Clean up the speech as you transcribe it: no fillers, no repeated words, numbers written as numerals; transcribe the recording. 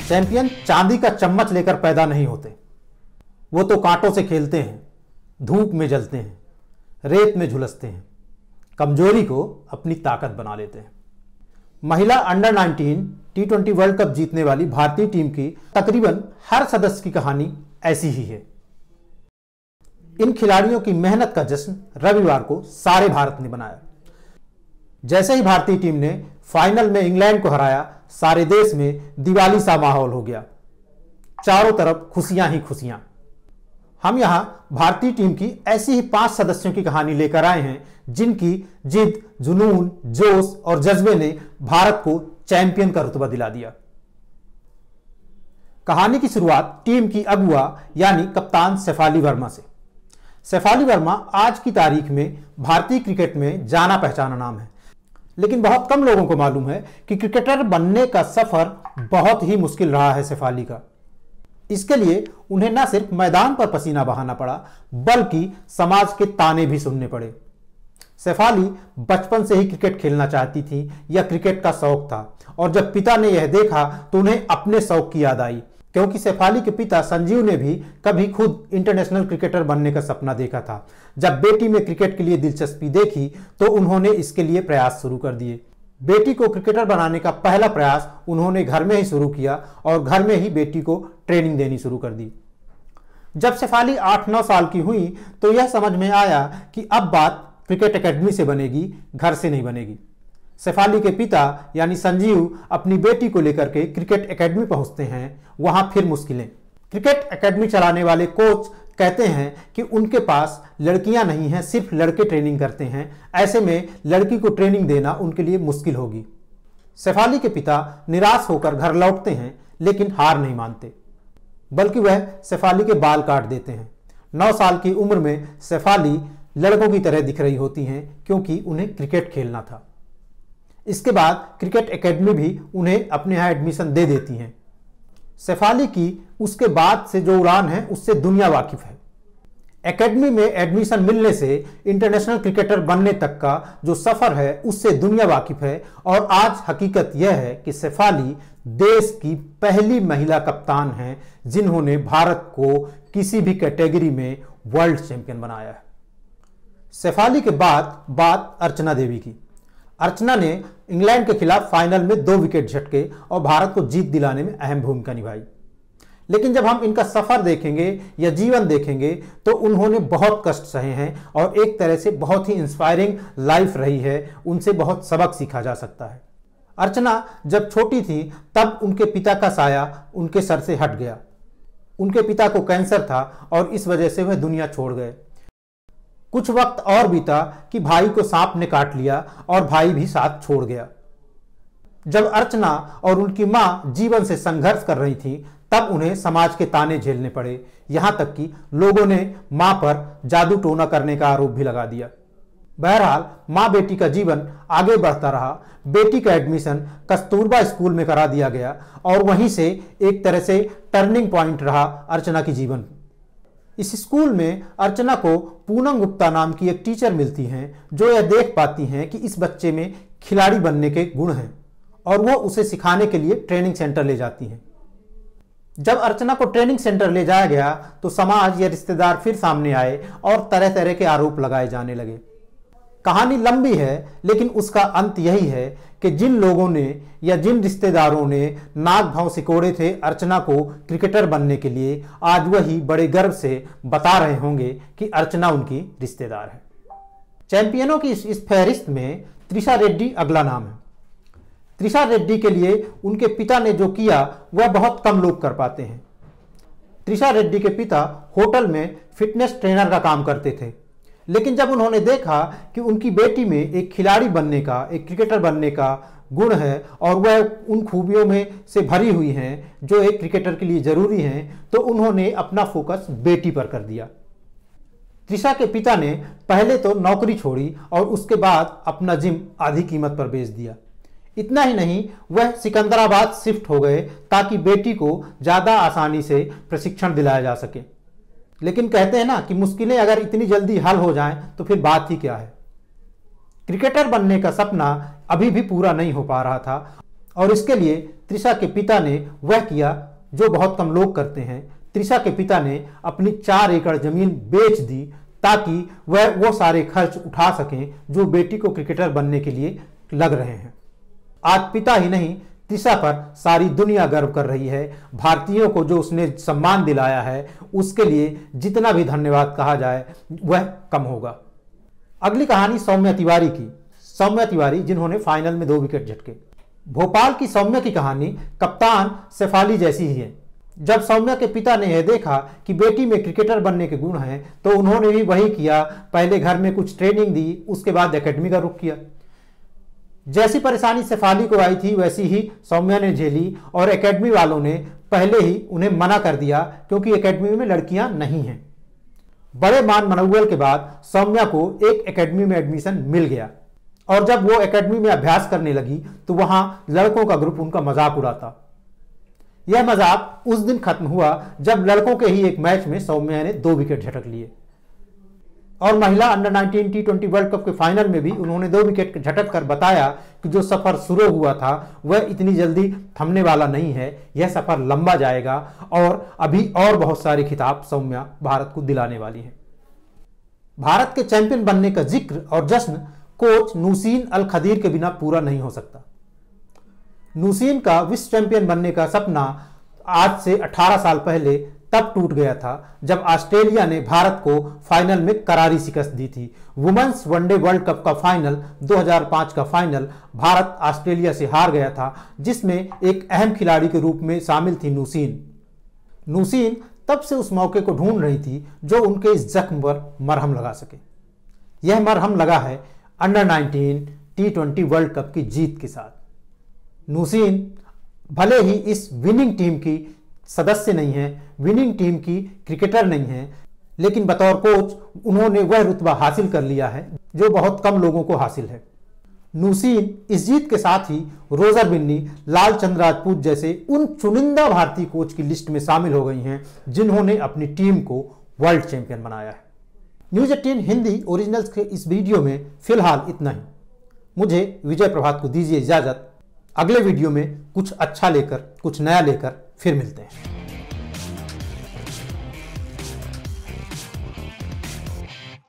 Champion चांदी का चम्मच लेकर पैदा नहीं होते, वो तो कांटों से खेलते हैं, धूप में जलते हैं, रेत में झुलसते हैं, कमजोरी को अपनी ताकत बना लेते हैं। महिला अंडर 19 T20 वर्ल्ड कप जीतने वाली भारतीय टीम की तकरीबन हर सदस्य की कहानी ऐसी ही है। इन खिलाड़ियों की मेहनत का जश्न रविवार को सारे भारत ने मनाया। जैसे ही भारतीय टीम ने फाइनल में इंग्लैंड को हराया, सारे देश में दिवाली सा माहौल हो गया। चारों तरफ खुशियां ही खुशियां। हम यहां भारतीय टीम की ऐसी ही 5 सदस्यों की कहानी लेकर आए हैं जिनकी जिद, जुनून, जोश और जज्बे ने भारत को चैंपियन का रुतबा दिला दिया। कहानी की शुरुआत टीम की अगुआ यानी कप्तान शेफाली वर्मा से। शेफाली वर्मा आज की तारीख में भारतीय क्रिकेट में जाना पहचाना नाम है, लेकिन बहुत कम लोगों को मालूम है कि क्रिकेटर बनने का सफर बहुत ही मुश्किल रहा है शेफाली का। इसके लिए उन्हें न सिर्फ मैदान पर पसीना बहाना पड़ा, बल्कि समाज के ताने भी सुनने पड़े। शेफाली बचपन से ही क्रिकेट खेलना चाहती थी, यह क्रिकेट का शौक था, और जब पिता ने यह देखा तो उन्हें अपने शौक की याद आई, क्योंकि शेफाली के पिता संजीव ने भी कभी खुद इंटरनेशनल क्रिकेटर बनने का सपना देखा था। जब बेटी में क्रिकेट के लिए दिलचस्पी देखी तो उन्होंने इसके लिए प्रयास शुरू कर दिए। बेटी को क्रिकेटर बनाने का पहला प्रयास उन्होंने घर में ही शुरू किया और घर में ही बेटी को ट्रेनिंग देनी शुरू कर दी। जब शेफाली 8-9 साल की हुई तो यह समझ में आया कि अब बात क्रिकेट एकेडमी से बनेगी, घर से नहीं बनेगी। शेफाली के पिता यानी संजीव अपनी बेटी को लेकर के क्रिकेट एकेडमी पहुंचते हैं। वहां फिर मुश्किलें। क्रिकेट एकेडमी चलाने वाले कोच कहते हैं कि उनके पास लड़कियां नहीं हैं, सिर्फ लड़के ट्रेनिंग करते हैं। ऐसे में लड़की को ट्रेनिंग देना उनके लिए मुश्किल होगी। शेफाली के पिता निराश होकर घर लौटते हैं, लेकिन हार नहीं मानते, बल्कि वह शेफाली के बाल काट देते हैं। 9 साल की उम्र में शेफाली लड़कों की तरह दिख रही होती हैं, क्योंकि उन्हें क्रिकेट खेलना था। इसके बाद क्रिकेट एकेडमी भी उन्हें अपने यहाँ एडमिशन दे देती हैं। शेफाली की उसके बाद से जो उड़ान है उससे दुनिया वाकिफ है। एकेडमी में एडमिशन मिलने से इंटरनेशनल क्रिकेटर बनने तक का जो सफर है उससे दुनिया वाकिफ है। और आज हकीकत यह है कि शेफाली देश की पहली महिला कप्तान हैं जिन्होंने भारत को किसी भी कैटेगरी में वर्ल्ड चैंपियन बनाया है। शेफाली के बाद बात अर्चना देवी की। अर्चना ने इंग्लैंड के खिलाफ फाइनल में 2 विकेट झटके और भारत को जीत दिलाने में अहम भूमिका निभाई। लेकिन जब हम इनका सफर देखेंगे या जीवन देखेंगे तो उन्होंने बहुत कष्ट सहे हैं और एक तरह से बहुत ही इंस्पायरिंग लाइफ रही है। उनसे बहुत सबक सीखा जा सकता है। अर्चना जब छोटी थी तब उनके पिता का साया उनके सर से हट गया। उनके पिता को कैंसर था और इस वजह से वह दुनिया छोड़ गए। कुछ वक्त और बीता कि भाई को सांप ने काट लिया और भाई भी साथ छोड़ गया। जब अर्चना और उनकी मां जीवन से संघर्ष कर रही थी तब उन्हें समाज के ताने झेलने पड़े। यहां तक कि लोगों ने मां पर जादू टोना करने का आरोप भी लगा दिया। बहरहाल मां बेटी का जीवन आगे बढ़ता रहा। बेटी का एडमिशन कस्तूरबा स्कूल में करा दिया गया और वहीं से एक तरह से टर्निंग पॉइंट रहा अर्चना की जीवन। इस स्कूल में अर्चना को पूनम गुप्ता नाम की एक टीचर मिलती हैं जो यह देख पाती हैं कि इस बच्चे में खिलाड़ी बनने के गुण हैं और वो उसे सिखाने के लिए ट्रेनिंग सेंटर ले जाती हैं। जब अर्चना को ट्रेनिंग सेंटर ले जाया गया तो समाज या रिश्तेदार फिर सामने आए और तरह तरह के आरोप लगाए जाने लगे। कहानी लंबी है, लेकिन उसका अंत यही है कि जिन लोगों ने या जिन रिश्तेदारों ने नाक भाव सिकोड़े थे अर्चना को क्रिकेटर बनने के लिए, आज वही बड़े गर्व से बता रहे होंगे कि अर्चना उनकी रिश्तेदार है। चैंपियनों की इस फहरिस्त में त्रिशा रेड्डी अगला नाम है। त्रिशा रेड्डी के लिए उनके पिता ने जो किया वह बहुत कम लोग कर पाते हैं। त्रिशा रेड्डी के पिता होटल में फिटनेस ट्रेनर का काम करते थे, लेकिन जब उन्होंने देखा कि उनकी बेटी में एक खिलाड़ी बनने का, एक क्रिकेटर बनने का गुण है और वह उन खूबियों में से भरी हुई हैं जो एक क्रिकेटर के लिए जरूरी हैं, तो उन्होंने अपना फोकस बेटी पर कर दिया। त्रिशा के पिता ने पहले तो नौकरी छोड़ी और उसके बाद अपना जिम आधी कीमत पर बेच दिया। इतना ही नहीं, वह सिकंदराबाद शिफ्ट हो गए ताकि बेटी को ज्यादा आसानी से प्रशिक्षण दिलाया जा सके। लेकिन कहते हैं ना कि मुश्किलें अगर इतनी जल्दी हल हो जाएं तो फिर बात ही क्या है। क्रिकेटर बनने का सपना अभी भी पूरा नहीं हो पा रहा था और इसके लिए त्रिशा के पिता ने वह किया जो बहुत कम लोग करते हैं। त्रिशा के पिता ने अपनी 4 एकड़ जमीन बेच दी ताकि वह वो सारे खर्च उठा सकें जो बेटी को क्रिकेटर बनने के लिए लग रहे हैं। आज पिता ही नहीं, त्रिशा पर सारी दुनिया गर्व कर रही है। भारतीयों को जो उसने सम्मान दिलाया है उसके लिए जितना भी धन्यवाद कहा जाए वह कम होगा। अगली कहानी सौम्या तिवारी की। सौम्या तिवारी जिन्होंने फाइनल में 2 विकेट झटके। भोपाल की सौम्या की कहानी कप्तान शेफाली जैसी ही है। जब सौम्या के पिता ने यह देखा कि बेटी में क्रिकेटर बनने के गुण हैं तो उन्होंने भी वही किया। पहले घर में कुछ ट्रेनिंग दी, उसके बाद एकेडमी का रुख किया। जैसी परेशानी शेफाली को आई थी वैसी ही सौम्या ने झेली और एकेडमी वालों ने पहले ही उन्हें मना कर दिया क्योंकि एकेडमी में लड़कियां नहीं हैं। बड़े मान मनौवल के बाद सौम्या को एक एकेडमी में एडमिशन मिल गया और जब वो एकेडमी में अभ्यास करने लगी तो वहां लड़कों का ग्रुप उनका मजाक उड़ाता। यह मजाक उस दिन खत्म हुआ जब लड़कों के ही एक मैच में सौम्या ने 2 विकेट झटक लिए और महिला अंडर 19 T20 वर्ल्ड कप के फाइनल में भी उन्होंने 2 विकेट झटक कर बताया कि जो सफर शुरू हुआ था वह इतनी जल्दी थमने वाला नहीं है। यह सफर लंबा जाएगा और अभी और बहुत सारे खिताब सौम्या भारत को दिलाने वाली है। भारत के चैंपियन बनने का जिक्र और जश्न कोच नूसीन अल खदीर के बिना पूरा नहीं हो सकता। नूसीन का विश्व चैंपियन बनने का सपना आज से 18 साल पहले तब टूट गया था जब ऑस्ट्रेलिया ने भारत को फाइनल में करारी शिकस्त दी थी। वुमेन्स वनडे वर्ल्ड कप का फाइनल 2005 का फाइनल भारत ऑस्ट्रेलिया से हार गया था जिसमें एक अहम खिलाड़ी के रूप में शामिल थी नूसीन। नूसीन तब से उस मौके को ढूंढ रही थी जो उनके इस जख्म पर मरहम लगा सके। यह मरहम लगा है अंडर 19 T20 वर्ल्ड कप की जीत के साथ। नूसीन भले ही इस विनिंग टीम की सदस्य नहीं है, विनिंग टीम की क्रिकेटर नहीं है, लेकिन बतौर कोच उन्होंने वह रुतबा हासिल कर लिया है जो बहुत कम लोगों को हासिल है। नूसीन इस जीत के साथ ही रोजर बिन्नी, लालचंद राजपूत जैसे उन चुनिंदा भारतीय कोच की लिस्ट में शामिल हो गई हैं जिन्होंने अपनी टीम को वर्ल्ड चैंपियन बनाया है। न्यूज 18 हिंदी ओरिजिनल्स के इस वीडियो में फिलहाल इतना ही। मुझे विजय प्रभात को दीजिए इजाजत। अगले वीडियो में कुछ अच्छा लेकर, कुछ नया लेकर फिर मिलते हैं।